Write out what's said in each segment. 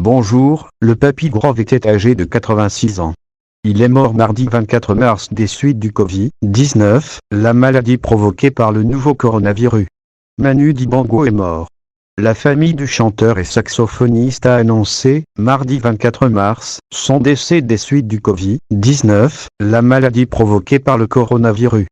Bonjour, le papy Grove était âgé de 86 ans. Il est mort mardi 24 mars des suites du Covid-19, la maladie provoquée par le nouveau coronavirus. Manu Dibango est mort. La famille du chanteur et saxophoniste a annoncé, mardi 24 mars, son décès des suites du Covid-19, la maladie provoquée par le coronavirus.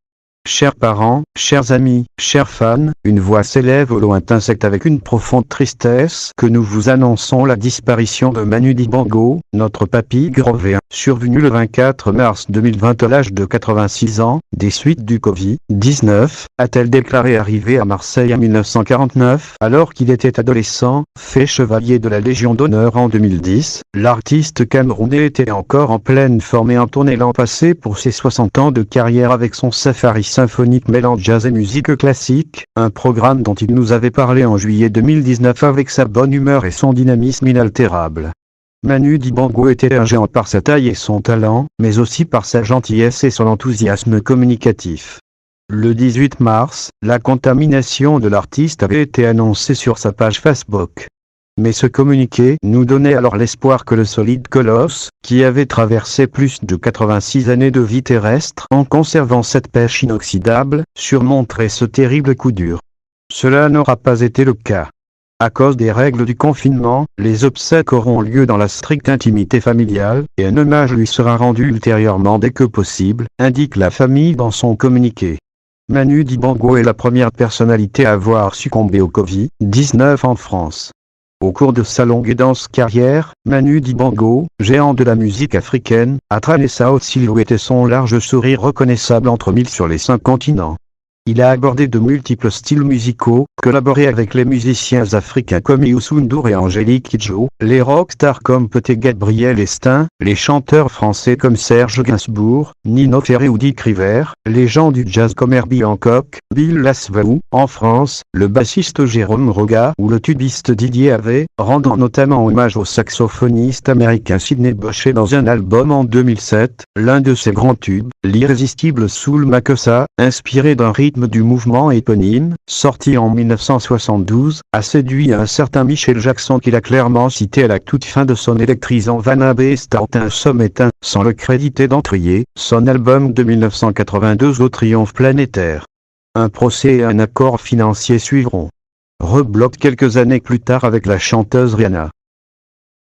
Chers parents, chers amis, chers fans, une voix s'élève au lointain. C'est avec une profonde tristesse que nous vous annonçons la disparition de Manu Dibango, notre papy grovéen, survenu le 24 mars 2020 à l'âge de 86 ans, des suites du Covid-19, a-t-elle déclaré arrivé à Marseille en 1949, alors qu'il était adolescent, fait chevalier de la Légion d'honneur en 2010, l'artiste camerounais était encore en pleine forme et en tournée l'an passé pour ses 60 ans de carrière avec son Safari symphonique mêlant jazz et musique classique, un programme dont il nous avait parlé en juillet 2019 avec sa bonne humeur et son dynamisme inaltérable. Manu Dibango était un géant par sa taille et son talent, mais aussi par sa gentillesse et son enthousiasme communicatif. Le 18 mars, la contamination de l'artiste avait été annoncée sur sa page Facebook. Mais ce communiqué nous donnait alors l'espoir que le solide colosse, qui avait traversé plus de 86 années de vie terrestre en conservant cette pêche inoxydable, surmonterait ce terrible coup dur. Cela n'aura pas été le cas. À cause des règles du confinement, les obsèques auront lieu dans la stricte intimité familiale, et un hommage lui sera rendu ultérieurement dès que possible, indique la famille dans son communiqué. Manu Dibango est la première personnalité à avoir succombé au Covid-19 en France. Au cours de sa longue et dense carrière, Manu Dibango, géant de la musique africaine, a traîné sa haute silhouette et son large sourire reconnaissable entre mille sur les 5 continents. Il a abordé de multiples styles musicaux, collaboré avec les musiciens africains comme Youssou N'Dour et Angélique Kidjo, les rockstars comme Petit Gabriel et Sting, les chanteurs français comme Serge Gainsbourg, Nino Ferrer ou Dick Rivers, les gens du jazz comme Herbie Hancock, Bill Laswell, en France, le bassiste Jérôme Roga ou le tubiste Didier Ave, rendant notamment hommage au saxophoniste américain Sidney Bechet dans un album en 2007, l'un de ses grands tubes, l'irrésistible Soul Makossa, inspiré d'un rythme du mouvement éponyme, sorti en 1972, a séduit un certain Michel Jackson qu'il a clairement cité à la toute fin de son électrisant Vanabé Start un Sommetin, sans le créditer d'entrier, son album de 1982 au triomphe planétaire. Un procès et un accord financier suivront. Rebloque quelques années plus tard avec la chanteuse Rihanna.